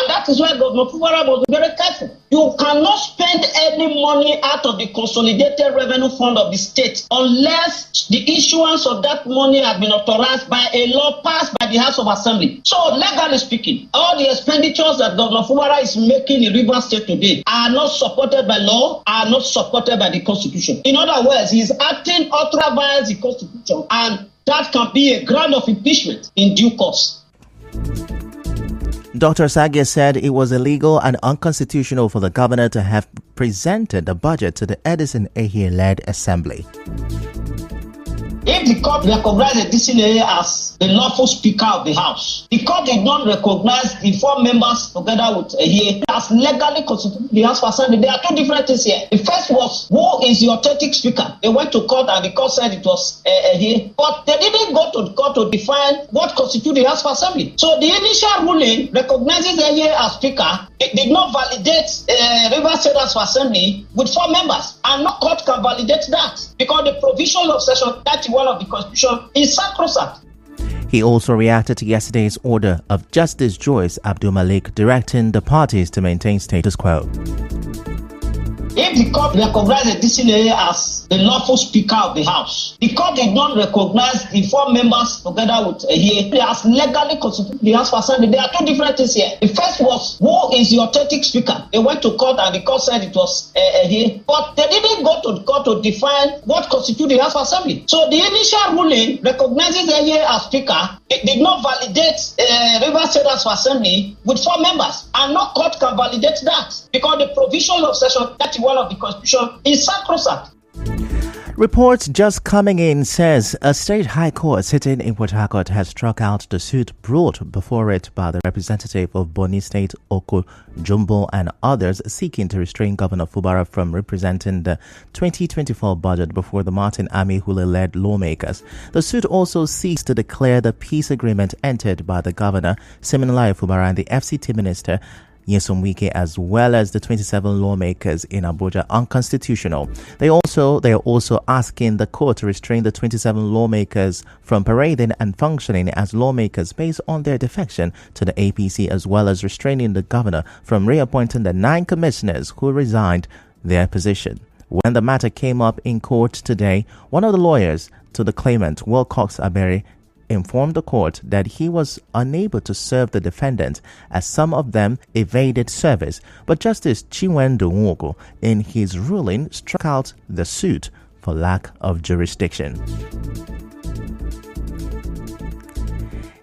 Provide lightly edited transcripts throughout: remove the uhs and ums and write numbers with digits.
And that is why Governor Fubara was very careful. You cannot spend any money out of the consolidated revenue fund of the state unless the issuance of that money has been authorized by a law passed by the House of Assembly. So, legally speaking, all the expenditures that Governor Fubara is making in Rivers State today are not supported by law, are not supported by the Constitution. In other words, he is acting authorized the Constitution, and that can be a ground of impeachment in due course. Dr. Sagia said it was illegal and unconstitutional for the governor to have presented the budget to the Edison Ehie-led assembly. If the court recognized the DCNA as the lawful Speaker of the House, the court did not recognize the four members together with Ehie as legally constituted the House of Assembly. There are two different things here. The first was, who is the authentic Speaker? They went to court and the court said it was Ehie. But they didn't go to the court to define what constitutes the House of Assembly. So the initial ruling recognizes Ehie as Speaker. It did not validate Rivers State House of Assembly with four members. And no court can validate that because the provision of Section 31 of the Constitution is sacrosanct. He also reacted to yesterday's order of Justice Joyce Abdul Malik directing the parties to maintain status quo. If the court recognized the DCNA as the lawful Speaker of the House, the court did not recognize the four members together with Ehie as legally constituted the House of Assembly. There are two different things here. The first was, who is the authentic Speaker? They went to court and the court said it was Ehie. But they didn't go to the court to define what constitutes the House of Assembly. So the initial ruling recognizes Ehie as Speaker. It did not validate Rivers State House of Assembly with four members. And no court can validate that because the provision of Section 31 of the Constitution is sacrosanct. Reports just coming in says a state high court sitting in Port Harcourt has struck out the suit brought before it by the representative of Bonny State, Oko Jumbo, and others seeking to restrain Governor Fubara from representing the 2024 budget before the Martin Amihule-led lawmakers. The suit also seeks to declare the peace agreement entered by the governor, Siminalayi Fubara, and the FCT minister, Nyesom Wike, as well as the 27 lawmakers in Abuja, unconstitutional. They are also asking the court to restrain the 27 lawmakers from parading and functioning as lawmakers based on their defection to the APC, as well as restraining the governor from reappointing the 9 commissioners who resigned their position. When the matter came up in court today, one of the lawyers to the claimant, Wilcox Abere, informed the court that he was unable to serve the defendant as some of them evaded service, but Justice Chinwendu Nwogo, in his ruling, struck out the suit for lack of jurisdiction.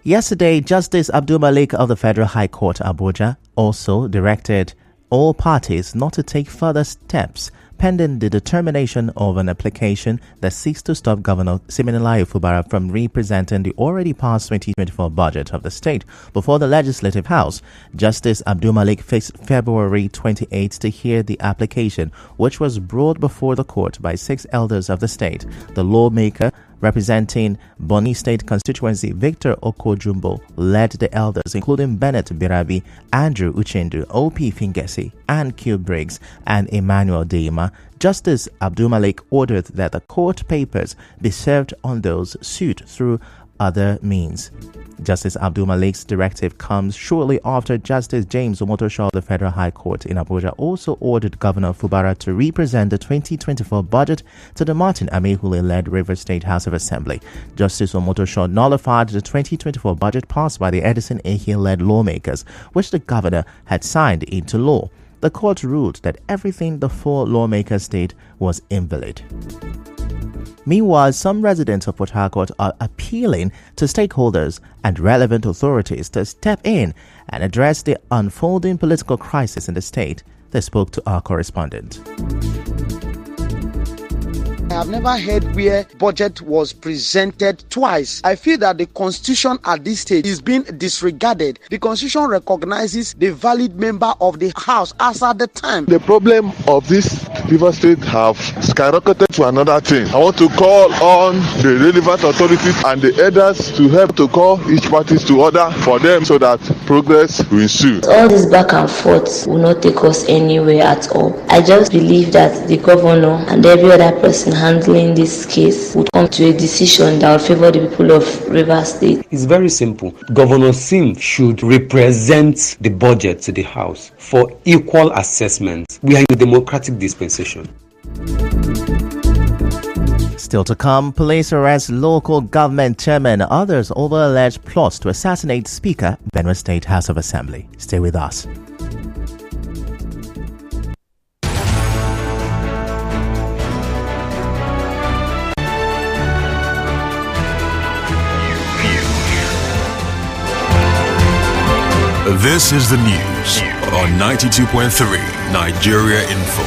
Yesterday, Justice Abdul Malik of the Federal High Court, Abuja, also directed all parties not to take further steps pending the determination of an application that seeks to stop Governor Siminalayi Fubara from representing the already passed 2024 budget of the state before the Legislative House. Justice Abdul Malik fixed February 28 to hear the application, which was brought before the court by 6 elders of the state. The lawmaker representing Bonny State constituency, Victor Okojumbo, led the elders, including Bennett Birabi, Andrew Uchendu, O.P. Fingesi, Ann Q. Briggs, and Emmanuel Deima. Justice Abdul Malik ordered that the court papers be served on those sued through other means. Justice Abdul Malik's directive comes shortly after Justice James Omotosho of the Federal High Court in Abuja also ordered Governor Fubara to represent the 2024 budget to the Martin Amihule-led Rivers State House of Assembly. Justice Omotosho nullified the 2024 budget passed by the Edison Ehie-led lawmakers, which the governor had signed into law. The court ruled that everything the 4 lawmakers did was invalid. Meanwhile, some residents of Port Harcourt are appealing to stakeholders and relevant authorities to step in and address the unfolding political crisis in the state. They spoke to our correspondent. I have never heard where budget was presented twice. I feel that the constitution at this stage is being disregarded. The constitution recognizes the valid member of the house as at the time. The problem of this Rivers State have skyrocketed to another thing. I want to call on the relevant authorities and the elders to help to call each party to order for them so that progress will ensue. All this back and forth will not take us anywhere at all. I just believe that the governor and every other person handling this case would come to a decision that would favor the people of Rivers State? It's very simple. Governor Sim should represent the budget to the House for equal assessment. We are in a democratic dispensation. Still to come, police arrest local government chairman, others over alleged plots to assassinate Speaker, Benue State House of Assembly. Stay with us. This is the news on 92.3 Nigeria Info.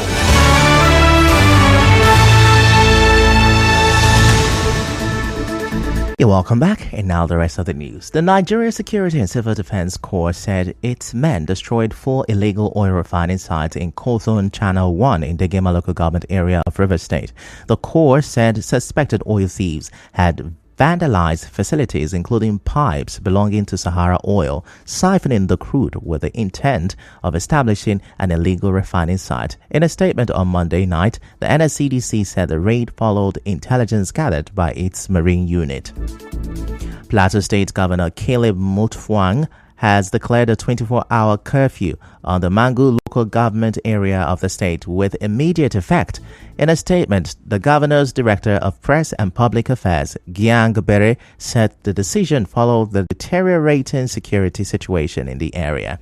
You're welcome back, and now the rest of the news. The Nigeria Security and Civil Defense Corps said its men destroyed 4 illegal oil refining sites in Kothon Channel 1 in Degema local government area of Rivers State. The Corps said suspected oil thieves had vandalized facilities including pipes belonging to Sahara Oil, siphoning the crude with the intent of establishing an illegal refining site. In a statement on Monday night, the NSCDC said the raid followed intelligence gathered by its marine unit. Plateau State Governor Caleb Mutfwang has declared a 24-hour curfew on the Mangu local government area of the state with immediate effect. In a statement, the governor's director of press and public affairs, Gyang Bere, said the decision followed the deteriorating security situation in the area.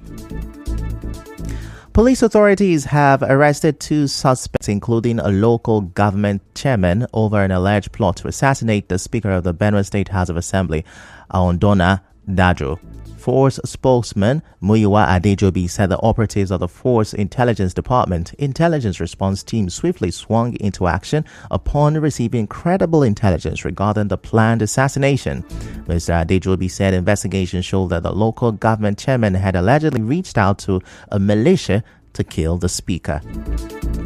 Police authorities have arrested 2 suspects, including a local government chairman, over an alleged plot to assassinate the Speaker of the Benue State House of Assembly, Aondona Dajo. Force spokesman Muyiwa Adejobi said the operatives of the Force Intelligence Department Intelligence Response Team swiftly swung into action upon receiving credible intelligence regarding the planned assassination. Mr. Adejobi said investigations showed that the local government chairman had allegedly reached out to a militia to kill the speaker.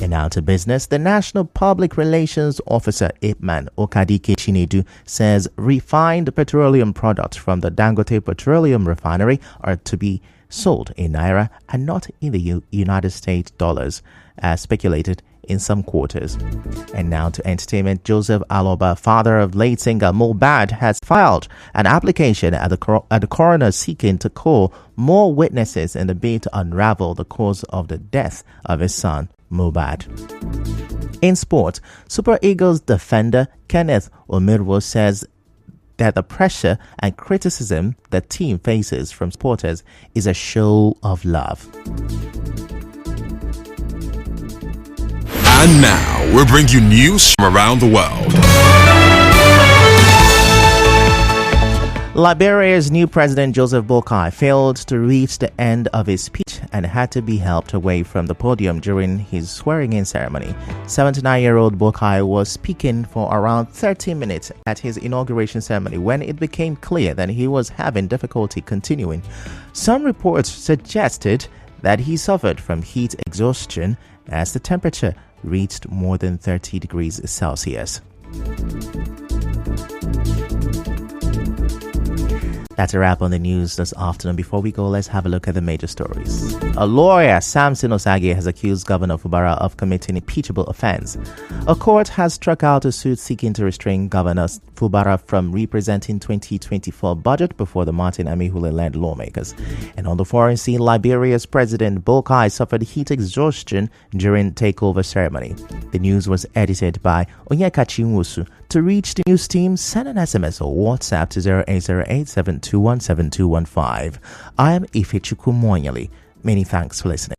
And now to business. The National Public Relations Officer, Ipman Okadike Chinedu, says refined petroleum products from the Dangote Petroleum Refinery are to be sold in Naira and not in the United States dollars, as speculated in some quarters. And now to entertainment. Joseph Aloba, father of late singer Mohbad, has filed an application at the coroner seeking to call more witnesses in the bid to unravel the cause of the death of his son Mohbad. In sport, Super Eagles defender Kenneth Omirwo says that the pressure and criticism the team faces from supporters is a show of love. And now, we'll bring you news from around the world. Liberia's new president, Joseph Boakai, failed to reach the end of his speech and had to be helped away from the podium during his swearing-in ceremony. 79-year-old Boakai was speaking for around 30 minutes at his inauguration ceremony when it became clear that he was having difficulty continuing. Some reports suggested that he suffered from heat exhaustion as the temperature reached more than 30 degrees Celsius. That's a wrap on the news this afternoon. Before we go, let's have a look at the major stories. A lawyer, Samson Osage, has accused Governor Fubara of committing impeachable offense. A court has struck out a suit seeking to restrain Governor Fubara from representing 2024 budget before the Martin Amihule-led lawmakers. And on the foreign scene, Liberia's President Boakai suffered heat exhaustion during takeover ceremony. The news was edited by Onyeka Chinwosu. To reach the news team, send an SMS or WhatsApp to 0808-721-7215. I am Ifechukwu Monyali. Many thanks for listening.